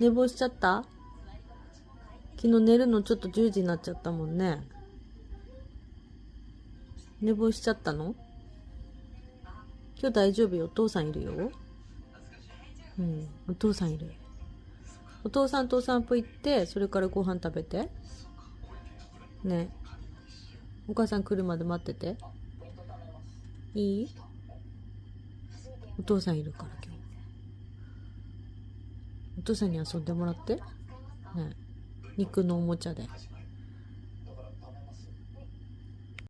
寝坊しちゃった？昨日寝るのちょっと10時になっちゃったもんね。寝坊しちゃったの？今日大丈夫よ。お父さんいるよ。うん、お父さんいる。お父さんとお散歩行って、それからご飯食べて。ね。お母さん来るまで待ってて。いい？お父さんいるから今日。お父さんに遊んでもらって。ね。肉のおもちゃで。